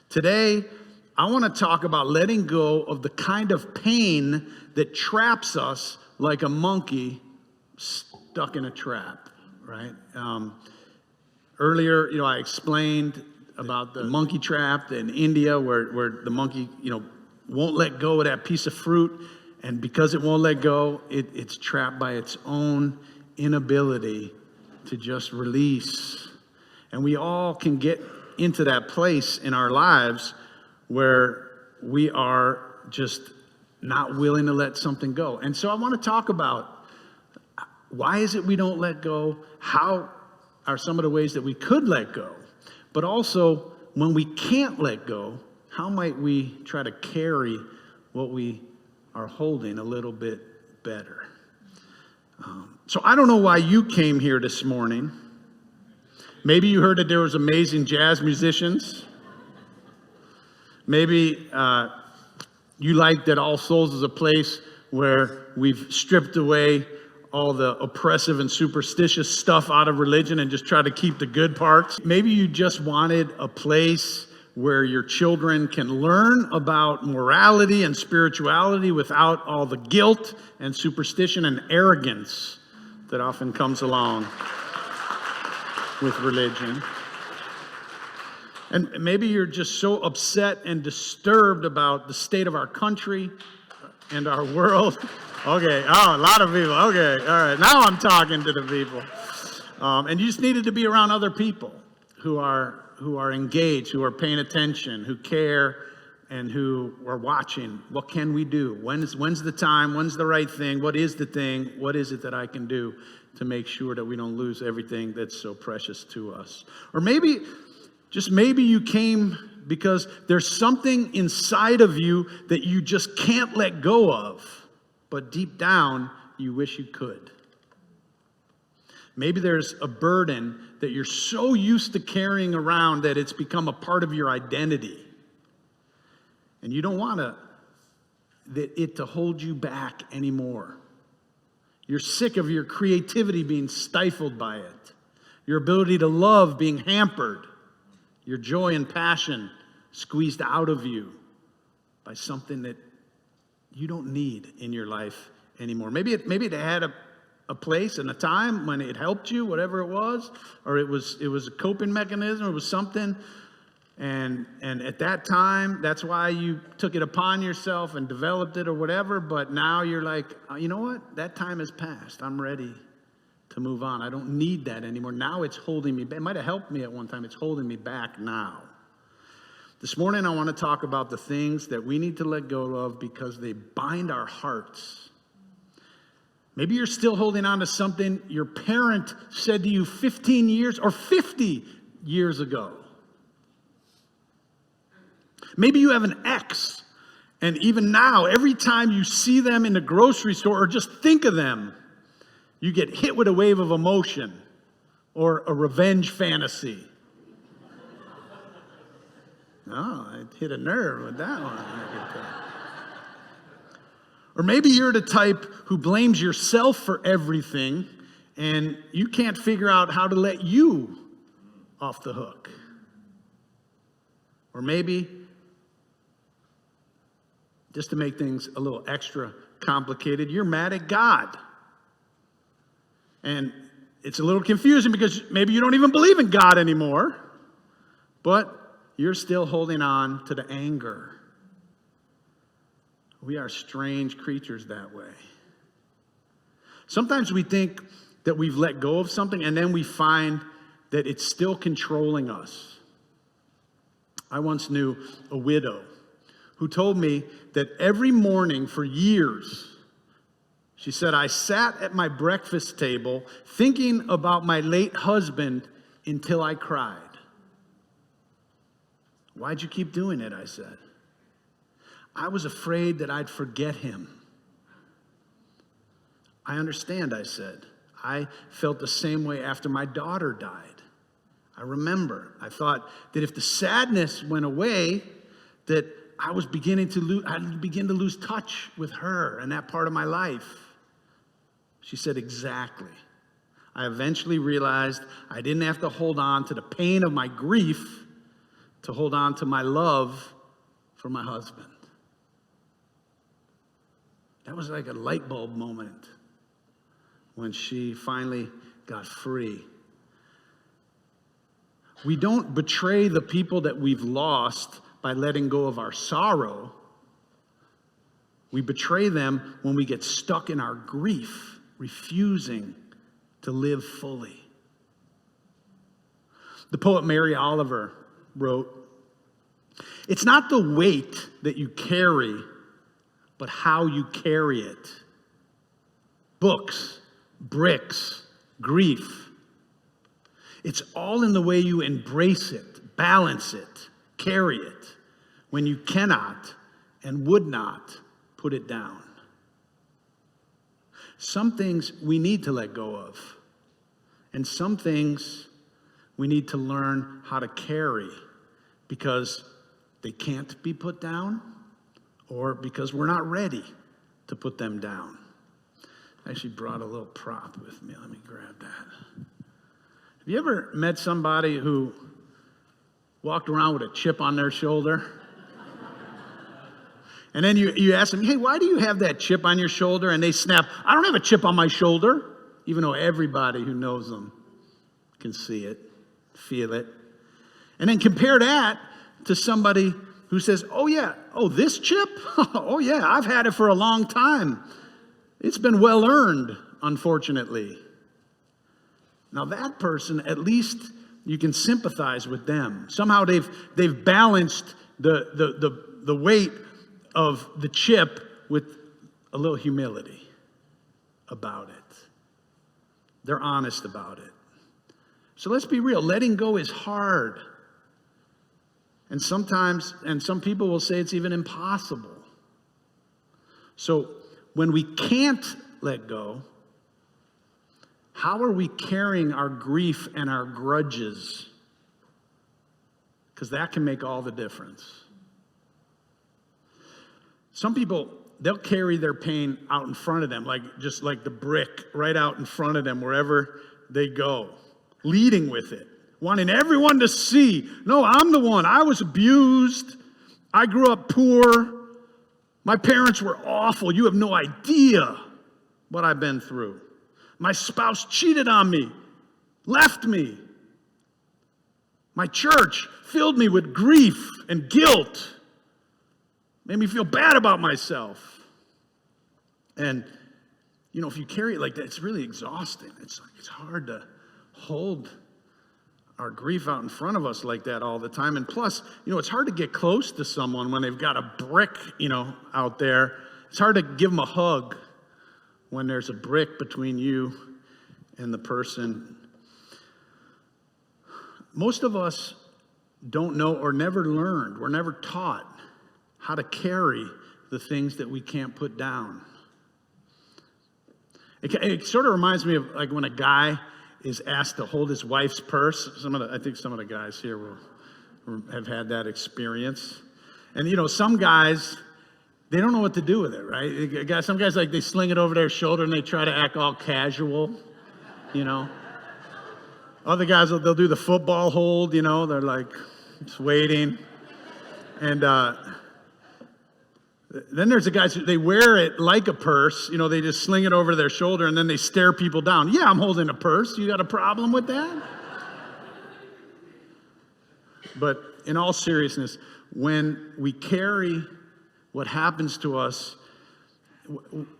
Today, I want to talk about letting go of the kind of pain that traps us like a monkey stuck in a trap, right? Earlier, I explained about the monkey trap in India where the monkey, won't let go of that piece of fruit. And because it won't let go, it's trapped by its own inability to just release. And we all can get into that place in our lives where we are just not willing to let something go. And so I want to talk about why is it we don't let go? How are some of the ways that we could let go? But also, when we can't let go, how might we try to carry what we are holding a little bit better? So I don't know why you came here this morning. Maybe you heard that there was amazing jazz musicians. Maybe you like that All Souls is a place where we've stripped away all the oppressive and superstitious stuff out of religion and just try to keep the good parts. Maybe you just wanted a place where your children can learn about morality and spirituality without all the guilt and superstition and arrogance that often comes along with religion. And maybe you're just so upset and disturbed about the state of our country and our world. Okay, a lot of people. Okay, all right. Now I'm talking to the people. And you just needed to be around other people who are engaged, who are paying attention, who care, and who are watching. What can we do? When's the time? When's the right thing? What is the thing? What is it that I can do to make sure that we don't lose everything that's so precious to us? Or maybe, just maybe you came because there's something inside of you that you just can't let go of, but deep down, you wish you could. Maybe there's a burden that you're so used to carrying around that it's become a part of your identity. And you don't want it to hold you back anymore. You're sick of your creativity being stifled by it. Your ability to love being hampered. Your joy and passion squeezed out of you by something that you don't need in your life anymore. Maybe it had a place and a time when it helped you, whatever it was, or it was a coping mechanism, or it was something, and at that time, that's why you took it upon yourself and developed it or whatever, but now you're like, you know what? That time has passed. I'm ready to move on. I don't need that anymore. Now it's holding me back. It might have helped me at one time. It's holding me back now. This morning, I want to talk about the things that we need to let go of because they bind our hearts. Maybe you're still holding on to something your parent said to you 15 years or 50 years ago. Maybe you have an ex, and even now, every time you see them in the grocery store or just think of them, you get hit with a wave of emotion or a revenge fantasy. Oh, I hit a nerve with that one. Or maybe you're the type who blames yourself for everything and you can't figure out how to let you off the hook. Or maybe, just to make things a little extra complicated, you're mad at God. And it's a little confusing because maybe you don't even believe in God anymore, but you're still holding on to the anger. We are strange creatures that way. Sometimes we think that we've let go of something and then we find that it's still controlling us. I once knew a widow who told me that every morning for years, she said, I sat at my breakfast table thinking about my late husband until I cried. Why'd you keep doing it? I said. I was afraid that I'd forget him. I understand, I said. I felt the same way after my daughter died. I remember. I thought that if the sadness went away, that I'd begin to lose touch with her and that part of my life. She said, exactly. I eventually realized I didn't have to hold on to the pain of my grief to hold on to my love for my husband. That was like a light bulb moment when she finally got free. We don't betray the people that we've lost by letting go of our sorrow. We betray them when we get stuck in our grief, refusing to live fully. The poet Mary Oliver wrote, "It's not the weight that you carry, but how you carry it. Books, bricks, grief. It's all in the way you embrace it, balance it, carry it, when you cannot and would not put it down." Some things we need to let go of, and some things we need to learn how to carry because they can't be put down or because we're not ready to put them down. I actually brought a little prop with me. Let me grab that. Have you ever met somebody who walked around with a chip on their shoulder? And then you ask them, hey, why do you have that chip on your shoulder? And they snap, I don't have a chip on my shoulder, even though everybody who knows them can see it, feel it. And then compare that to somebody who says, oh yeah, oh this chip? Oh yeah, I've had it for a long time. It's been well earned, unfortunately. Now that person, at least you can sympathize with them. Somehow they've balanced the weight of the chip with a little humility about it. They're honest about it. So let's be real. Letting go is hard. And sometimes, and some people will say it's even impossible. So when we can't let go, how are we carrying our grief and our grudges? Because that can make all the difference. Some people, they'll carry their pain out in front of them, just like the brick right out in front of them wherever they go, leading with it, wanting everyone to see, no, I'm the one. I was abused. I grew up poor. My parents were awful. You have no idea what I've been through. My spouse cheated on me, left me. My church filled me with grief and guilt. Made me feel bad about myself. And, if you carry it like that, it's really exhausting. It's hard to hold our grief out in front of us like that all the time. And plus, it's hard to get close to someone when they've got a brick, out there. It's hard to give them a hug when there's a brick between you and the person. Most of us don't know or never learned, we're never taught how to carry the things that we can't put down. It sort of reminds me of like when a guy is asked to hold his wife's purse. I think some of the guys here have had that experience. And some guys, they don't know what to do with it, right? Some guys, like, they sling it over their shoulder and they try to act all casual, Other guys, they'll do the football hold, they're like just waiting. And then there's the guys who they wear it like a purse, they just sling it over their shoulder and then they stare people down. Yeah, I'm holding a purse. You got a problem with that? But in all seriousness, when we carry what happens to us,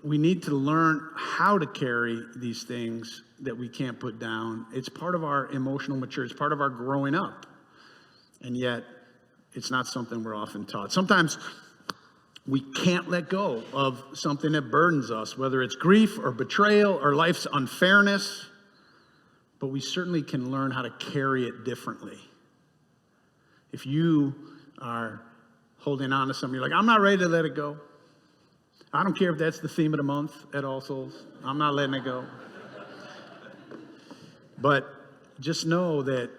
we need to learn how to carry these things that we can't put down. It's part of our emotional maturity. It's part of our growing up. And yet, it's not something we're often taught. Sometimes we can't let go of something that burdens us, whether it's grief or betrayal or life's unfairness, but we certainly can learn how to carry it differently. If you are holding on to something, you're like, I'm not ready to let it go. I don't care if that's the theme of the month at All Souls. I'm not letting it go. But just know that,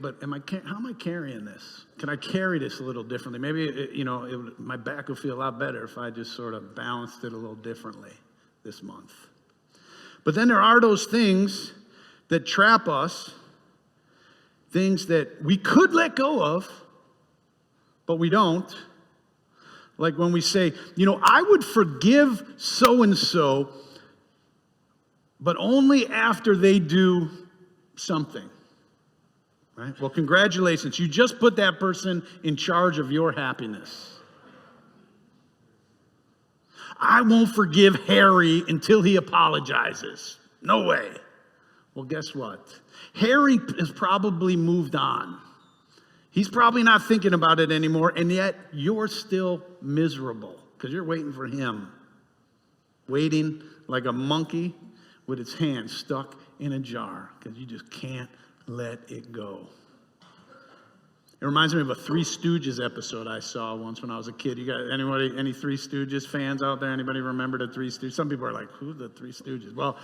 but how am I carrying this? Can I carry this a little differently? Maybe, my back would feel a lot better if I just sort of balanced it a little differently this month. But then there are those things that trap us, things that we could let go of, but we don't. Like when we say, I would forgive so-and-so, but only after they do something. Right? Well, congratulations. You just put that person in charge of your happiness. I won't forgive Harry until he apologizes. No way. Well, guess what? Harry has probably moved on. He's probably not thinking about it anymore, and yet you're still miserable because you're waiting for him. Waiting like a monkey with its hand stuck in a jar because you just can't let it go. It reminds me of a Three Stooges episode I saw once when I was a kid. You got any Three Stooges fans out there? Anybody remember the Three Stooges? Some people are like, who are the Three Stooges? Well,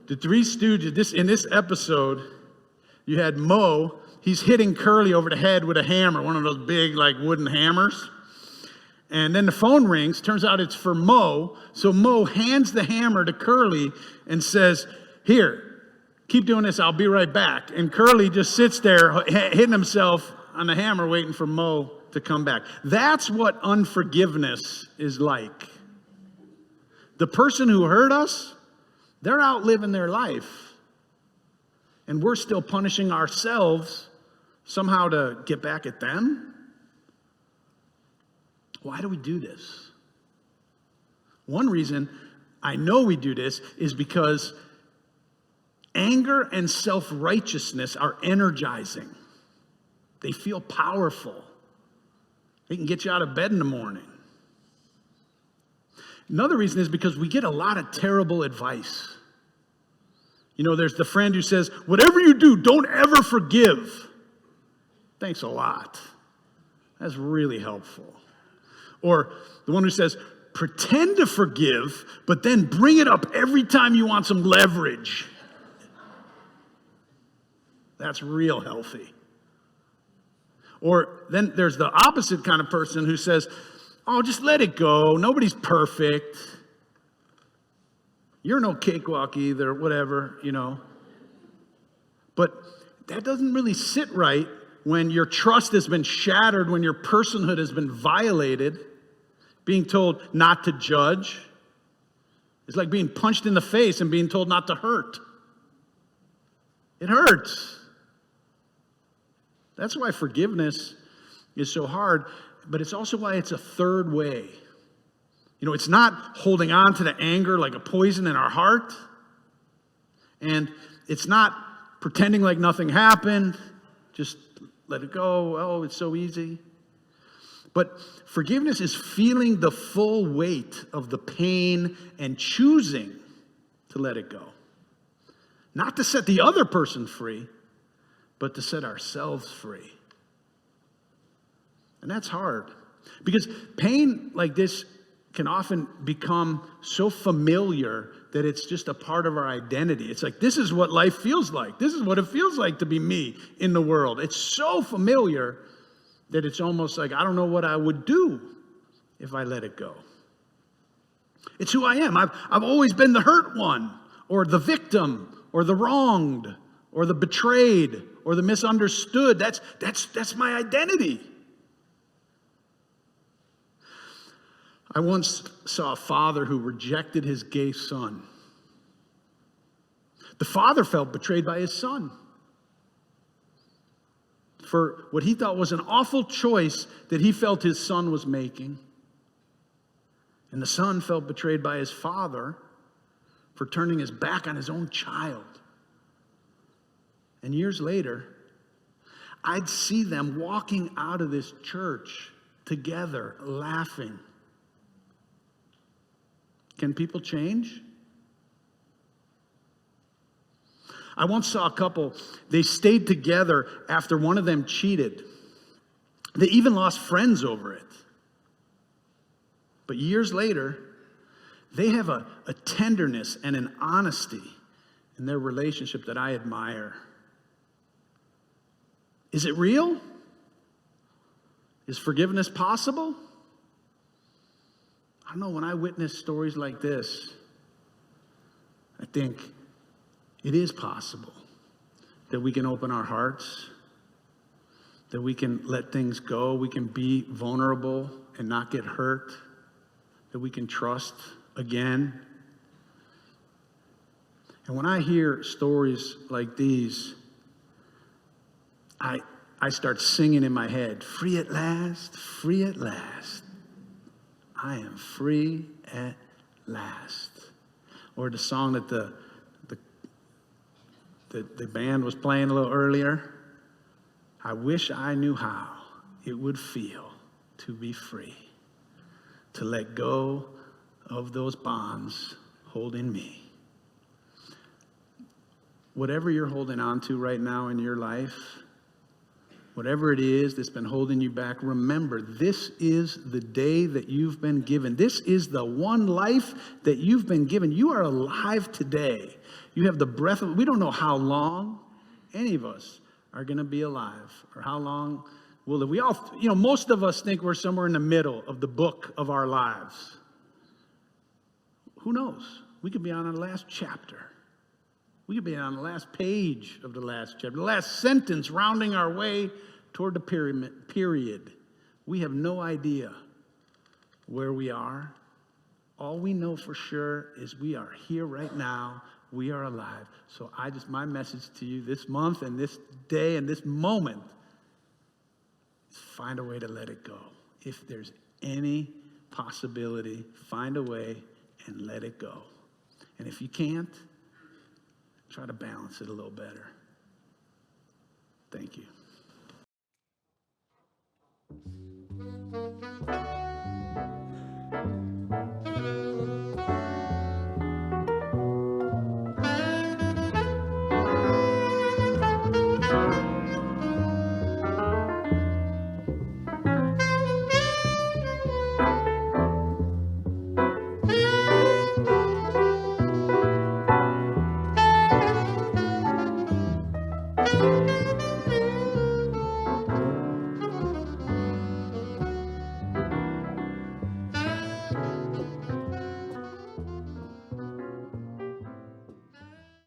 the Three Stooges, in this episode, you had Moe. He's hitting Curly over the head with a hammer, one of those big wooden hammers. And then the phone rings. Turns out it's for Moe. So Moe hands the hammer to Curly and says, here, keep doing this, I'll be right back. And Curly just sits there hitting himself on the hammer waiting for Moe to come back. That's what unforgiveness is like. The person who hurt us, they're out living their life. And we're still punishing ourselves somehow to get back at them. Why do we do this? One reason I know we do this is because anger and self-righteousness are energizing. They feel powerful. They can get you out of bed in the morning. Another reason is because we get a lot of terrible advice. There's the friend who says, whatever you do, don't ever forgive. Thanks a lot. That's really helpful. Or the one who says, pretend to forgive, but then bring it up every time you want some leverage. That's real healthy. Or then there's the opposite kind of person who says, oh, just let it go. Nobody's perfect. You're no cakewalk either, whatever, But that doesn't really sit right when your trust has been shattered, when your personhood has been violated. Being told not to judge is like being punched in the face and being told not to hurt. It hurts. That's why forgiveness is so hard, but it's also why it's a third way. It's not holding on to the anger like a poison in our heart, and it's not pretending like nothing happened, just let it go, oh, it's so easy. But forgiveness is feeling the full weight of the pain and choosing to let it go. Not to set the other person free, but to set ourselves free. And that's hard. Because pain like this can often become so familiar that it's just a part of our identity. It's like, this is what life feels like. This is what it feels like to be me in the world. It's so familiar that it's almost like, I don't know what I would do if I let it go. It's who I am. I've always been the hurt one, or the victim, or the wronged, or the betrayed, or the misunderstood. That's my identity. I once saw a father who rejected his gay son. The father felt betrayed by his son for what he thought was an awful choice that he felt his son was making. And the son felt betrayed by his father for turning his back on his own child. And years later, I'd see them walking out of this church together, laughing. Can people change? I once saw a couple, they stayed together after one of them cheated. They even lost friends over it. But years later, they have a tenderness and an honesty in their relationship that I admire. Is it real? Is forgiveness possible? I don't know, when I witness stories like this, I think it is possible that we can open our hearts, that we can let things go, we can be vulnerable and not get hurt, that we can trust again. And when I hear stories like these, I start singing in my head, free at last, free at last. I am free at last. Or the song that the band was playing a little earlier, I wish I knew how it would feel to be free, to let go of those bonds holding me. Whatever you're holding on to right now in your life, whatever it is that's been holding you back, remember, this is the day that you've been given. This is the one life that you've been given. You are alive today. You have the breath of, we don't know how long any of us are going to be alive or how long we'll live. We all, most of us think we're somewhere in the middle of the book of our lives. Who knows? We could be on the last chapter. We could be on the last page of the last chapter, the last sentence rounding our way toward the period. We have no idea where we are. All we know for sure is we are here right now. We are alive. So my message to you this month and this day and this moment is find a way to let it go. If there's any possibility, find a way and let it go. And if you can't, try to balance it a little better. Thank you.